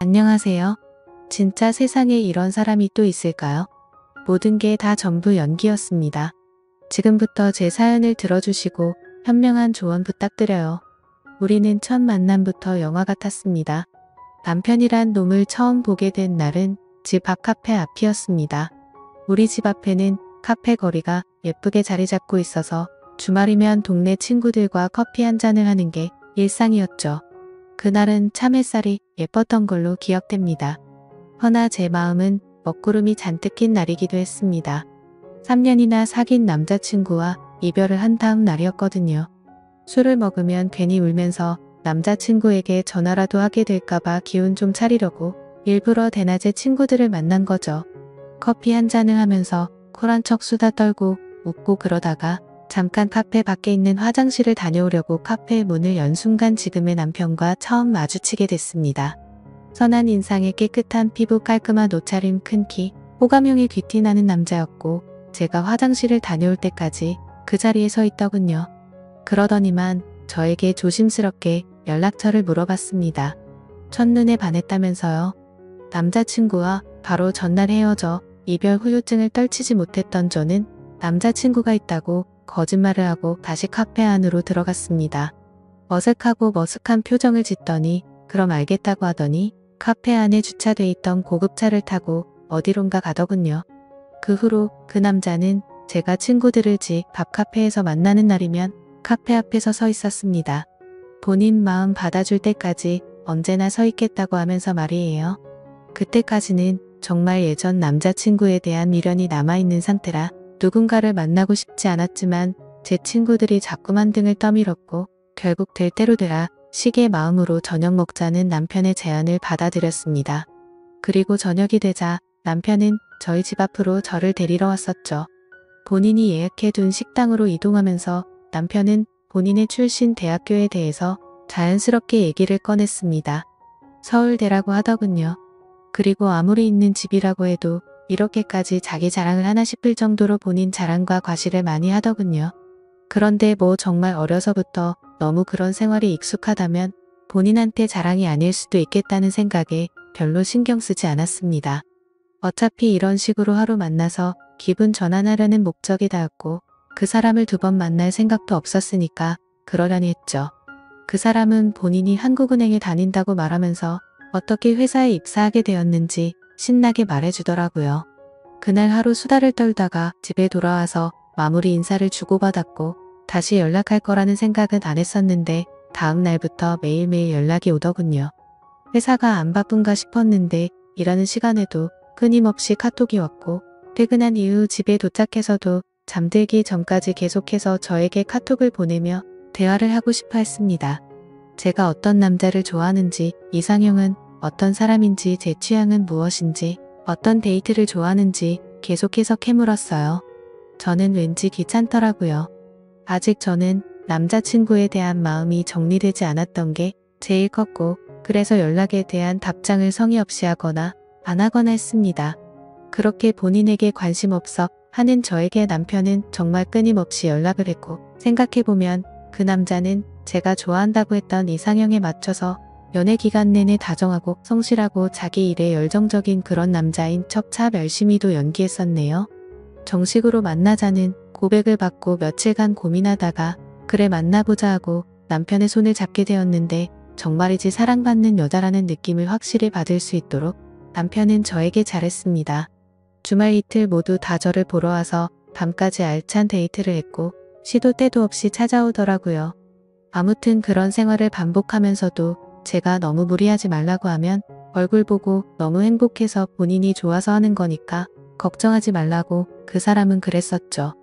안녕하세요. 진짜 세상에 이런 사람이 또 있을까요? 모든 게 다 전부 연기였습니다. 지금부터 제 사연을 들어주시고 현명한 조언 부탁드려요. 우리는 첫 만남부터 영화 같았습니다. 남편이란 놈을 처음 보게 된 날은 집 앞 카페 앞이었습니다. 우리 집 앞에는 카페 거리가 예쁘게 자리 잡고 있어서 주말이면 동네 친구들과 커피 한 잔을 하는 게 일상이었죠. 그날은 참 햇살이 예뻤던 걸로 기억됩니다. 허나 제 마음은 먹구름이 잔뜩 낀 날이기도 했습니다. 3년이나 사귄 남자친구와 이별을 한 다음 날이었거든요. 술을 먹으면 괜히 울면서 남자친구에게 전화라도 하게 될까봐 기운 좀 차리려고 일부러 대낮에 친구들을 만난 거죠. 커피 한 잔을 하면서 쿨한 척 수다 떨고 웃고 그러다가 잠깐 카페 밖에 있는 화장실을 다녀오려고 카페의 문을 연 순간 지금의 남편과 처음 마주치게 됐습니다. 선한 인상에 깨끗한 피부, 깔끔한 옷차림, 큰 키, 호감형이 귀티나는 남자였고 제가 화장실을 다녀올 때까지 그 자리에 서 있더군요. 그러더니만 저에게 조심스럽게 연락처를 물어봤습니다. 첫눈에 반했다면서요. 남자친구와 바로 전날 헤어져 이별 후유증을 떨치지 못했던 저는 남자친구가 있다고 거짓말을 하고 다시 카페 안으로 들어갔습니다. 어색하고 머쓱한 표정을 짓더니 그럼 알겠다고 하더니 카페 안에 주차돼 있던 고급차를 타고 어디론가 가더군요. 그 후로 그 남자는 제가 친구들을 집 앞 카페에서 만나는 날이면 카페 앞에서 서 있었습니다. 본인 마음 받아줄 때까지 언제나 서 있겠다고 하면서 말이에요. 그때까지는 정말 예전 남자친구에 대한 미련이 남아있는 상태라 누군가를 만나고 싶지 않았지만 제 친구들이 자꾸만 등을 떠밀었고 결국 될 대로 되라 시기의 마음으로 저녁 먹자는 남편의 제안을 받아들였습니다. 그리고 저녁이 되자 남편은 저희 집 앞으로 저를 데리러 왔었죠. 본인이 예약해둔 식당으로 이동하면서 남편은 본인의 출신 대학교에 대해서 자연스럽게 얘기를 꺼냈습니다. 서울대라고 하더군요. 그리고 아무리 있는 집이라고 해도 이렇게까지 자기 자랑을 하나 싶을 정도로 본인 자랑과 과시를 많이 하더군요. 그런데 뭐 정말 어려서부터 너무 그런 생활이 익숙하다면 본인한테 자랑이 아닐 수도 있겠다는 생각에 별로 신경 쓰지 않았습니다. 어차피 이런 식으로 하루 만나서 기분 전환하려는 목적이 다였고 그 사람을 2번 만날 생각도 없었으니까 그러려니 했죠. 그 사람은 본인이 한국은행에 다닌다고 말하면서 어떻게 회사에 입사하게 되었는지 신나게 말해주더라고요. 그날 하루 수다를 떨다가 집에 돌아와서 마무리 인사를 주고받았고 다시 연락할 거라는 생각은 안 했었는데 다음 날부터 매일매일 연락이 오더군요. 회사가 안 바쁜가 싶었는데 일하는 시간에도 끊임없이 카톡이 왔고 퇴근한 이후 집에 도착해서도 잠들기 전까지 계속해서 저에게 카톡을 보내며 대화를 하고 싶어 했습니다. 제가 어떤 남자를 좋아하는지, 이상형은 어떤 사람인지, 제 취향은 무엇인지, 어떤 데이트를 좋아하는지 계속해서 캐물었어요. 저는 왠지 귀찮더라고요. 아직 저는 남자친구에 대한 마음이 정리되지 않았던 게 제일 컸고 그래서 연락에 대한 답장을 성의 없이 하거나 안 하거나 했습니다. 그렇게 본인에게 관심 없어 하는 저에게 남편은 정말 끊임없이 연락을 했고 생각해보면 그 남자는 제가 좋아한다고 했던 이상형에 맞춰서 연애 기간 내내 다정하고 성실하고 자기 일에 열정적인 그런 남자인 척 참 열심히도 연기했었네요. 정식으로 만나자는 고백을 받고 며칠간 고민하다가 그래 만나보자 하고 남편의 손을 잡게 되었는데 정말이지 사랑받는 여자라는 느낌을 확실히 받을 수 있도록 남편은 저에게 잘했습니다. 주말 이틀 모두 다 저를 보러 와서 밤까지 알찬 데이트를 했고 시도 때도 없이 찾아오더라고요. 아무튼 그런 생활을 반복하면서도 제가 너무 무리하지 말라고 하면 얼굴 보고 너무 행복해서 본인이 좋아서 하는 거니까 걱정하지 말라고 그 사람은 그랬었죠.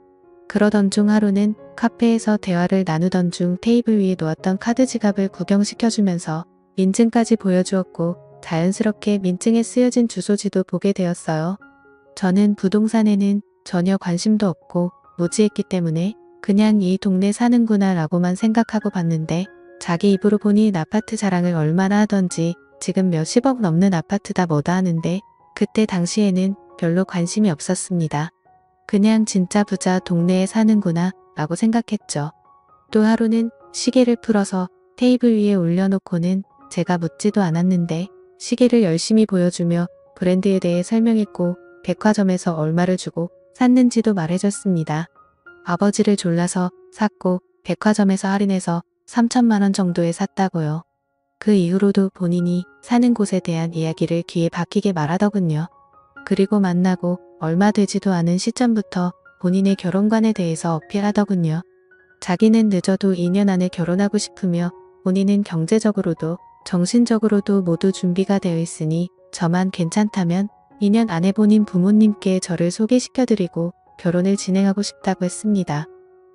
그러던 중 하루는 카페에서 대화를 나누던 중 테이블 위에 놓았던 카드 지갑을 구경시켜주면서 민증까지 보여주었고 자연스럽게 민증에 쓰여진 주소지도 보게 되었어요. 저는 부동산에는 전혀 관심도 없고 무지했기 때문에 그냥 이 동네 사는구나 라고만 생각하고 봤는데 자기 입으로 본인 아파트 자랑을 얼마나 하던지 지금 몇십억 넘는 아파트다 뭐다 하는데 그때 당시에는 별로 관심이 없었습니다. 그냥 진짜 부자 동네에 사는구나 라고 생각했죠. 또 하루는 시계를 풀어서 테이블 위에 올려놓고는 제가 묻지도 않았는데 시계를 열심히 보여주며 브랜드에 대해 설명했고 백화점에서 얼마를 주고 샀는지도 말해줬습니다. 아버지를 졸라서 샀고 백화점에서 할인해서 3천만 원 정도에 샀다고요. 그 이후로도 본인이 사는 곳에 대한 이야기를 귀에 박히게 말하더군요. 그리고 만나고 얼마 되지도 않은 시점부터 본인의 결혼관에 대해서 어필하더군요. 자기는 늦어도 2년 안에 결혼하고 싶으며 본인은 경제적으로도 정신적으로도 모두 준비가 되어 있으니 저만 괜찮다면 2년 안에 본인 부모님께 저를 소개시켜드리고 결혼을 진행하고 싶다고 했습니다.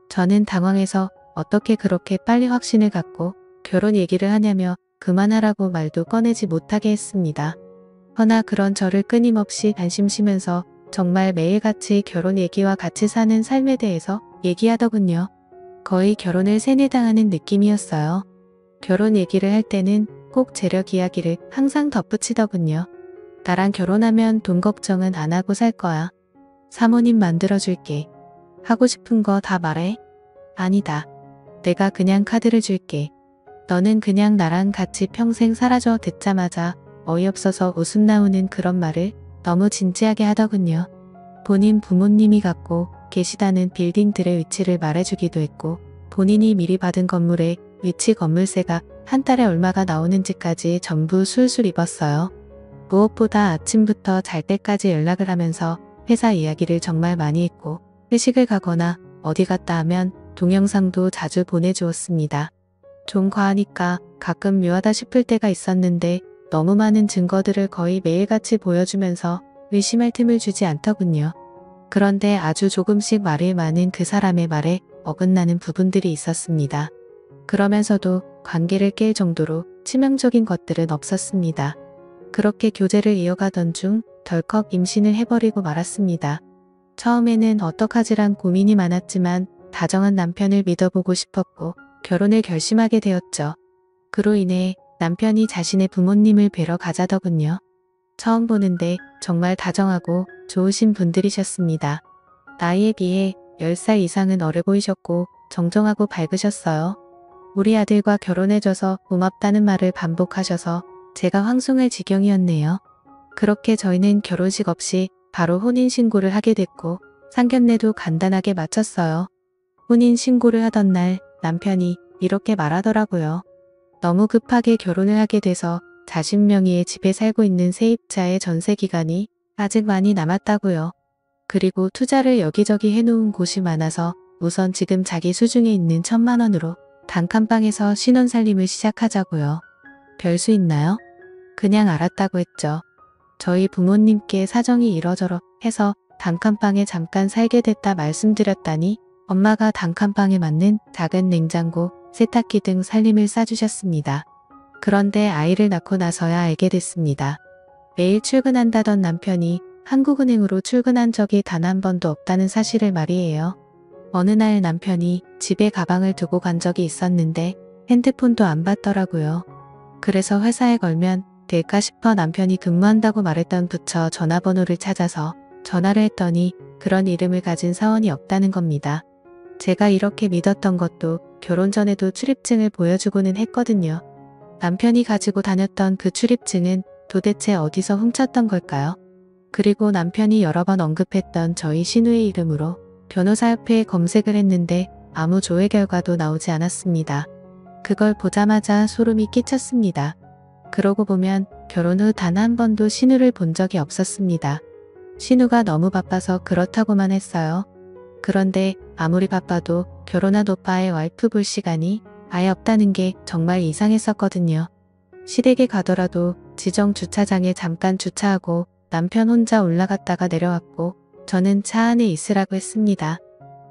저는 당황해서 어떻게 그렇게 빨리 확신을 갖고 결혼 얘기를 하냐며 그만하라고 말도 꺼내지 못하게 했습니다. 허나 그런 저를 끊임없이 관심시면서 정말 매일같이 결혼 얘기와 같이 사는 삶에 대해서 얘기하더군요. 거의 결혼을 세뇌당하는 느낌이었어요. 결혼 얘기를 할 때는 꼭 재력 이야기를 항상 덧붙이더군요. 나랑 결혼하면 돈 걱정은 안 하고 살 거야. 사모님 만들어줄게. 하고 싶은 거 다 말해. 아니다. 내가 그냥 카드를 줄게. 너는 그냥 나랑 같이 평생 살아줘. 듣자마자 어이없어서 웃음 나오는 그런 말을 너무 진지하게 하더군요. 본인 부모님이 갖고 계시다는 빌딩들의 위치를 말해주기도 했고 본인이 미리 받은 건물의 위치 건물세가 한 달에 얼마가 나오는지까지 전부 술술 입었어요. 무엇보다 아침부터 잘 때까지 연락을 하면서 회사 이야기를 정말 많이 했고 회식을 가거나 어디 갔다 하면 동영상도 자주 보내주었습니다. 좀 과하니까 가끔 묘하다 싶을 때가 있었는데 너무 많은 증거들을 거의 매일같이 보여주면서 의심할 틈을 주지 않더군요. 그런데 아주 조금씩 말이 많은 그 사람의 말에 어긋나는 부분들이 있었습니다. 그러면서도 관계를 깰 정도로 치명적인 것들은 없었습니다. 그렇게 교제를 이어가던 중 덜컥 임신을 해버리고 말았습니다. 처음에는 어떡하지란 고민이 많았지만 다정한 남편을 믿어보고 싶었고 결혼을 결심하게 되었죠. 그로 인해 남편이 자신의 부모님을 뵈러 가자더군요. 처음 보는데 정말 다정하고 좋으신 분들이셨습니다. 나이에 비해 10살 이상은 어려 보이셨고 정정하고 밝으셨어요. 우리 아들과 결혼해줘서 고맙다는 말을 반복하셔서 제가 황송할 지경이었네요. 그렇게 저희는 결혼식 없이 바로 혼인신고를 하게 됐고 상견례도 간단하게 마쳤어요. 혼인신고를 하던 날 남편이 이렇게 말하더라고요. 너무 급하게 결혼을 하게 돼서 자신 명의의 집에 살고 있는 세입자의 전세 기간이 아직 많이 남았다고요. 그리고 투자를 여기저기 해놓은 곳이 많아서 우선 지금 자기 수중에 있는 1,000만 원으로 단칸방에서 신혼살림을 시작하자고요. 별 수 있나요? 그냥 알았다고 했죠. 저희 부모님께 사정이 이러저러 해서 단칸방에 잠깐 살게 됐다 말씀드렸다니 엄마가 단칸방에 맞는 작은 냉장고, 세탁기 등 살림을 싸주셨습니다. 그런데 아이를 낳고 나서야 알게 됐습니다. 매일 출근한다던 남편이 한국은행으로 출근한 적이 단 한 번도 없다는 사실을 말이에요. 어느 날 남편이 집에 가방을 두고 간 적이 있었는데 핸드폰도 안 받더라고요. 그래서 회사에 걸면 될까 싶어 남편이 근무한다고 말했던 부처 전화번호를 찾아서 전화를 했더니 그런 이름을 가진 사원이 없다는 겁니다. 제가 이렇게 믿었던 것도 결혼 전에도 출입증을 보여주고는 했거든요. 남편이 가지고 다녔던 그 출입증은 도대체 어디서 훔쳤던 걸까요? 그리고 남편이 여러 번 언급했던 저희 신우의 이름으로 변호사협회에 검색을 했는데 아무 조회 결과도 나오지 않았습니다. 그걸 보자마자 소름이 끼쳤습니다. 그러고 보면 결혼 후 단 한 번도 신우를 본 적이 없었습니다. 신우가 너무 바빠서 그렇다고만 했어요. 그런데 아무리 바빠도 결혼한 오빠의 와이프 볼 시간이 아예 없다는 게 정말 이상했었거든요. 시댁에 가더라도 지정 주차장에 잠깐 주차하고 남편 혼자 올라갔다가 내려왔고 저는 차 안에 있으라고 했습니다.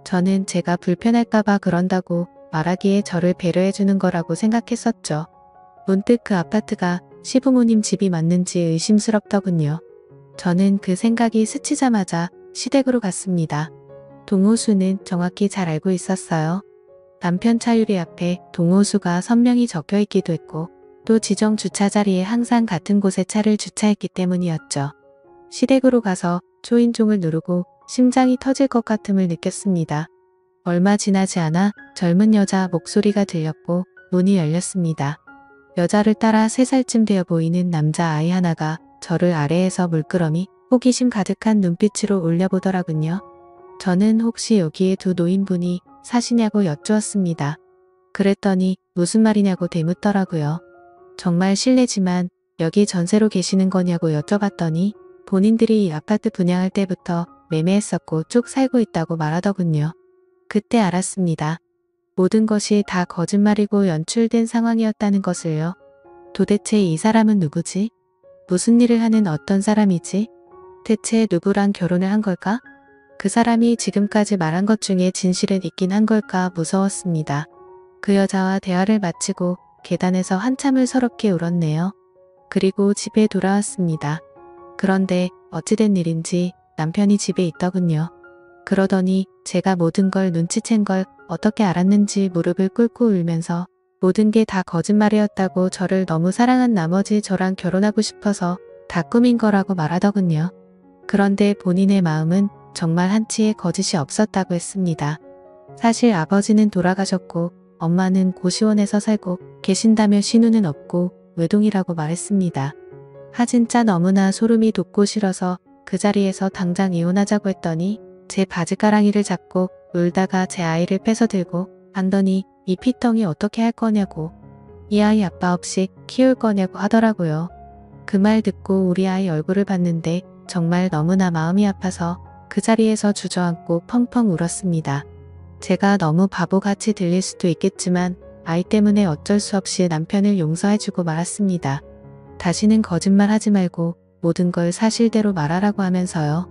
저는 제가 불편할까봐 그런다고 말하기에 저를 배려해주는 거라고 생각했었죠. 문득 그 아파트가 시부모님 집이 맞는지 의심스럽더군요. 저는 그 생각이 스치자마자 시댁으로 갔습니다. 동호수는 정확히 잘 알고 있었어요. 남편 차 유리 앞에 동호수가 선명히 적혀있기도 했고 또 지정 주차 자리에 항상 같은 곳에 차를 주차했기 때문이었죠. 시댁으로 가서 초인종을 누르고 심장이 터질 것 같음을 느꼈습니다. 얼마 지나지 않아 젊은 여자 목소리가 들렸고 문이 열렸습니다. 여자를 따라 3살쯤 되어 보이는 남자아이 하나가 저를 아래에서 물끄러미 호기심 가득한 눈빛으로 올려보더라군요. 저는 혹시 여기에 두 노인분이 사시냐고 여쭈었습니다. 그랬더니 무슨 말이냐고 되묻더라고요. 정말 실례지만 여기 전세로 계시는 거냐고 여쭤봤더니 본인들이 이 아파트 분양할 때부터 매매했었고 쭉 살고 있다고 말하더군요. 그때 알았습니다. 모든 것이 다 거짓말이고 연출된 상황이었다는 것을요. 도대체 이 사람은 누구지? 무슨 일을 하는 어떤 사람이지? 대체 누구랑 결혼을 한 걸까? 그 사람이 지금까지 말한 것 중에 진실은 있긴 한 걸까 무서웠습니다. 그 여자와 대화를 마치고 계단에서 한참을 서럽게 울었네요. 그리고 집에 돌아왔습니다. 그런데 어찌된 일인지 남편이 집에 있더군요. 그러더니 제가 모든 걸 눈치챈 걸 어떻게 알았는지 무릎을 꿇고 울면서 모든 게 다 거짓말이었다고 저를 너무 사랑한 나머지 저랑 결혼하고 싶어서 다 꾸민 거라고 말하더군요. 그런데 본인의 마음은 정말 한치의 거짓이 없었다고 했습니다. 사실 아버지는 돌아가셨고 엄마는 고시원에서 살고 계신다며 신우는 없고 외동이라고 말했습니다. 하 진짜 너무나 소름이 돋고 싫어서 그 자리에서 당장 이혼하자고 했더니 제 바지가랑이를 잡고 울다가 제 아이를 뺏어 들고 안더니 이 피덩이 어떻게 할 거냐고, 이 아이 아빠 없이 키울 거냐고 하더라고요. 그 말 듣고 우리 아이 얼굴을 봤는데 정말 너무나 마음이 아파서 그 자리에서 주저앉고 펑펑 울었습니다. 제가 너무 바보같이 들릴 수도 있겠지만 아이 때문에 어쩔 수 없이 남편을 용서해주고 말았습니다. 다시는 거짓말 하지 말고 모든 걸 사실대로 말하라고 하면서요.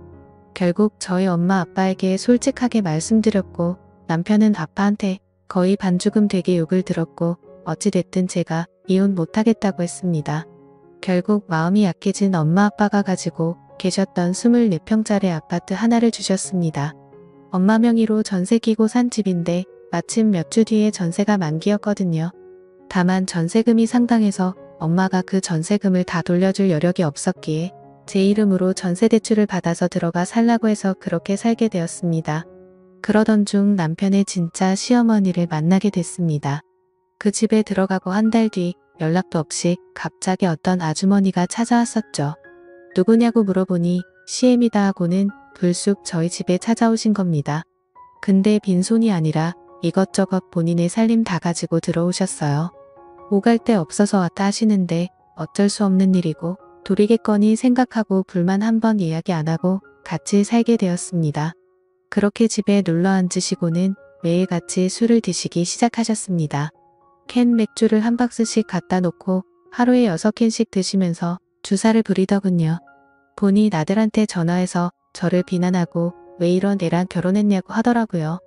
결국 저희 엄마 아빠에게 솔직하게 말씀드렸고 남편은 아빠한테 거의 반죽음 되게 욕을 들었고 어찌됐든 제가 이혼 못하겠다고 했습니다. 결국 마음이 약해진 엄마 아빠가 가지고 계셨던 24평짜리 아파트 하나를 주셨습니다. 엄마 명의로 전세 끼고 산 집인데 마침 몇 주 뒤에 전세가 만기였거든요. 다만 전세금이 상당해서 엄마가 그 전세금을 다 돌려줄 여력이 없었기에 제 이름으로 전세대출을 받아서 들어가 살라고 해서 그렇게 살게 되었습니다. 그러던 중 남편의 진짜 시어머니를 만나게 됐습니다. 그 집에 들어가고 한 달 뒤 연락도 없이 갑자기 어떤 아주머니가 찾아왔었죠. 누구냐고 물어보니 시엠이다 하고는 불쑥 저희 집에 찾아오신 겁니다. 근데 빈손이 아니라 이것저것 본인의 살림 다 가지고 들어오셨어요. 오갈 데 없어서 왔다 하시는데 어쩔 수 없는 일이고 돌이겠거니 생각하고 불만 한번 이야기 안 하고 같이 살게 되었습니다. 그렇게 집에 눌러 앉으시고는 매일 같이 술을 드시기 시작하셨습니다. 캔 맥주를 한 박스씩 갖다 놓고 하루에 6캔씩 드시면서 주사를 부리더군요. 본인 아들한테 전화해서 저를 비난하고 왜 이런 애랑 결혼했냐고 하더라고요.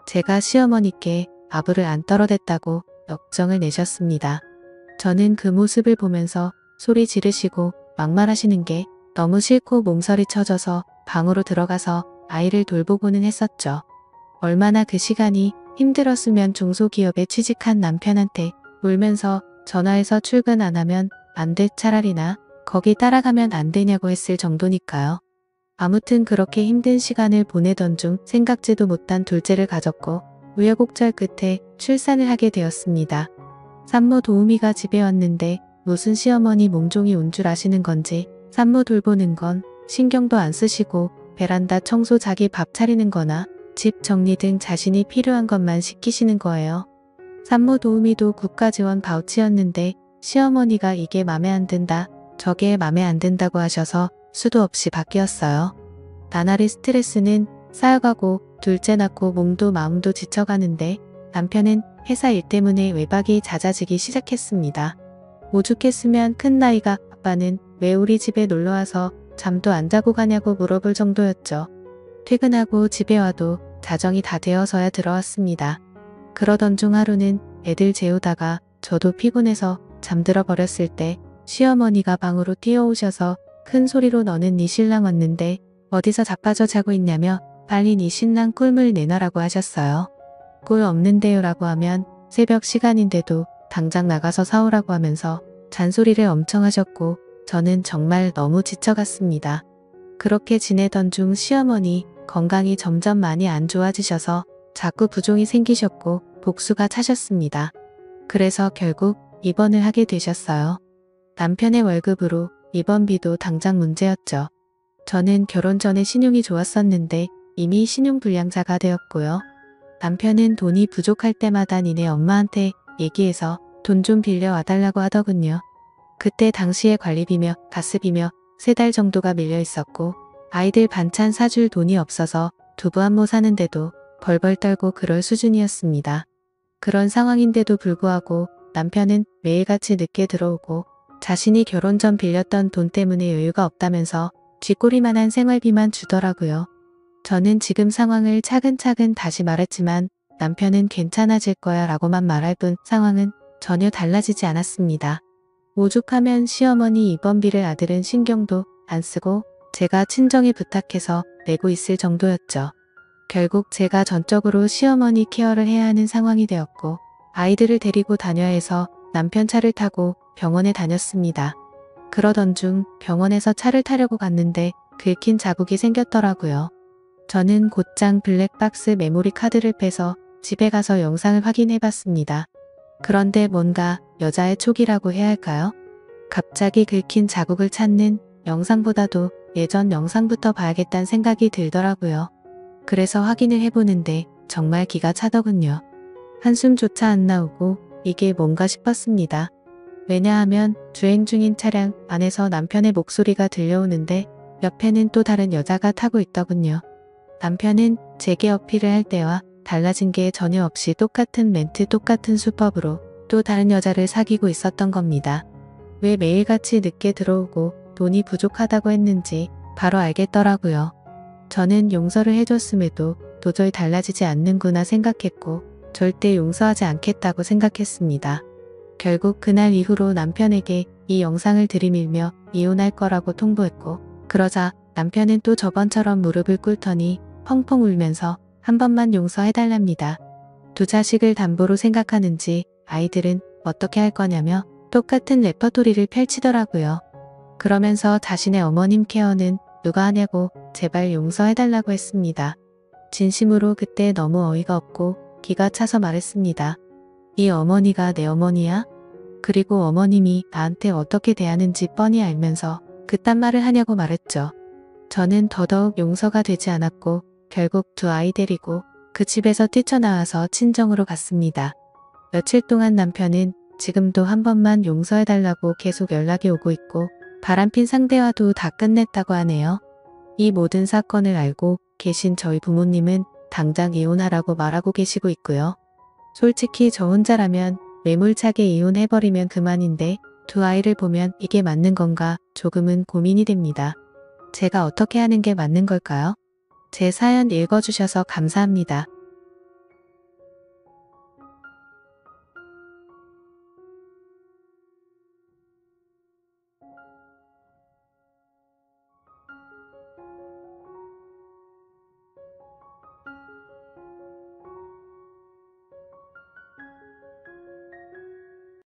제가 시어머니께 아부를 안 떨어댔다고 역정을 내셨습니다. 저는 그 모습을 보면서 소리 지르시고 막말하시는 게 너무 싫고 몸서리 쳐져서 방으로 들어가서 아이를 돌보고는 했었죠. 얼마나 그 시간이 힘들었으면 중소기업에 취직한 남편한테 울면서 전화해서 출근 안 하면 안 돼 차라리나 거기 따라가면 안 되냐고 했을 정도니까요. 아무튼 그렇게 힘든 시간을 보내던 중 생각지도 못한 둘째를 가졌고 우여곡절 끝에 출산을 하게 되었습니다. 산모 도우미가 집에 왔는데 무슨 시어머니 몸종이 온 줄 아시는 건지 산모 돌보는 건 신경도 안 쓰시고 베란다 청소 자기 밥 차리는 거나 집 정리 등 자신이 필요한 것만 시키시는 거예요. 산모 도우미도 국가지원 바우치였는데 시어머니가 이게 맘에 안 든다, 저게 맘에 안 든다고 하셔서 수도 없이 바뀌었어요. 나날이 스트레스는 쌓여가고 둘째 낳고 몸도 마음도 지쳐가는데 남편은 회사 일 때문에 외박이 잦아지기 시작했습니다. 오죽했으면 큰 나이가 아빠는 왜 우리 집에 놀러와서 잠도 안 자고 가냐고 물어볼 정도였죠. 퇴근하고 집에 와도 자정이 다 되어서야 들어왔습니다. 그러던 중 하루는 애들 재우다가 저도 피곤해서 잠들어 버렸을 때 시어머니가 방으로 뛰어오셔서 큰 소리로 너는 네 신랑 왔는데 어디서 자빠져 자고 있냐며 빨리 네 신랑 꿀물 내놔라고 하셨어요. 꿀 없는데요 라고 하면 새벽 시간인데도 당장 나가서 사오라고 하면서 잔소리를 엄청 하셨고 저는 정말 너무 지쳐갔습니다. 그렇게 지내던 중 시어머니 건강이 점점 많이 안 좋아지셔서 자꾸 부종이 생기셨고 복수가 차셨습니다. 그래서 결국 입원을 하게 되셨어요. 남편의 월급으로 입원비도 당장 문제였죠. 저는 결혼 전에 신용이 좋았었는데 이미 신용불량자가 되었고요. 남편은 돈이 부족할 때마다 니네 엄마한테 얘기해서 돈 좀 빌려와달라고 하더군요. 그때 당시에 관리비며 가스비며 3달 정도가 밀려 있었고 아이들 반찬 사줄 돈이 없어서 두부안모 사는데도 벌벌 떨고 그럴 수준이었습니다. 그런 상황인데도 불구하고 남편은 매일같이 늦게 들어오고 자신이 결혼 전 빌렸던 돈 때문에 여유가 없다면서 쥐꼬리만한 생활비만 주더라고요. 저는 지금 상황을 차근차근 다시 말했지만 남편은 괜찮아질 거야 라고만 말할 뿐 상황은 전혀 달라지지 않았습니다. 오죽하면 시어머니 입원비를 아들은 신경도 안 쓰고 제가 친정에 부탁해서 내고 있을 정도였죠. 결국 제가 전적으로 시어머니 케어를 해야 하는 상황이 되었고 아이들을 데리고 다녀야 해서 남편 차를 타고 병원에 다녔습니다. 그러던 중 병원에서 차를 타려고 갔는데 긁힌 자국이 생겼더라고요. 저는 곧장 블랙박스 메모리 카드를 빼서 집에 가서 영상을 확인해 봤습니다. 그런데 뭔가 여자의 촉이라고 해야 할까요? 갑자기 긁힌 자국을 찾는 영상보다도 예전 영상부터 봐야겠다는 생각이 들더라고요. 그래서 확인을 해보는데 정말 기가 차더군요. 한숨조차 안 나오고 이게 뭔가 싶었습니다. 왜냐하면 주행 중인 차량 안에서 남편의 목소리가 들려오는데 옆에는 또 다른 여자가 타고 있더군요. 남편은 제게 어필을 할 때와 달라진 게 전혀 없이 똑같은 멘트 똑같은 수법으로 또 다른 여자를 사귀고 있었던 겁니다. 왜 매일같이 늦게 들어오고 돈이 부족하다고 했는지 바로 알겠더라고요. 저는 용서를 해줬음에도 도저히 달라지지 않는구나 생각했고 절대 용서하지 않겠다고 생각했습니다. 결국 그날 이후로 남편에게 이 영상을 들이밀며 이혼할 거라고 통보했고 그러자 남편은 또 저번처럼 무릎을 꿇더니 펑펑 울면서 한 번만 용서해달랍니다. 두 자식을 담보로 생각하는지 아이들은 어떻게 할 거냐며 똑같은 레퍼토리를 펼치더라고요. 그러면서 자신의 어머님 케어는 누가 하냐고 제발 용서해달라고 했습니다. 진심으로 그때 너무 어이가 없고 기가 차서 말했습니다. 이 어머니가 내 어머니야? 그리고 어머님이 나한테 어떻게 대하는지 뻔히 알면서 그딴 말을 하냐고 말했죠. 저는 더더욱 용서가 되지 않았고 결국 두 아이 데리고 그 집에서 뛰쳐나와서 친정으로 갔습니다. 며칠 동안 남편은 지금도 한 번만 용서해달라고 계속 연락이 오고 있고 바람핀 상대와도 다 끝냈다고 하네요. 이 모든 사건을 알고 계신 저희 부모님은 당장 이혼하라고 말하고 계시고 있고요. 솔직히 저 혼자라면 매몰차게 이혼해버리면 그만인데 두 아이를 보면 이게 맞는 건가 조금은 고민이 됩니다. 제가 어떻게 하는 게 맞는 걸까요? 제 사연 읽어주셔서 감사합니다.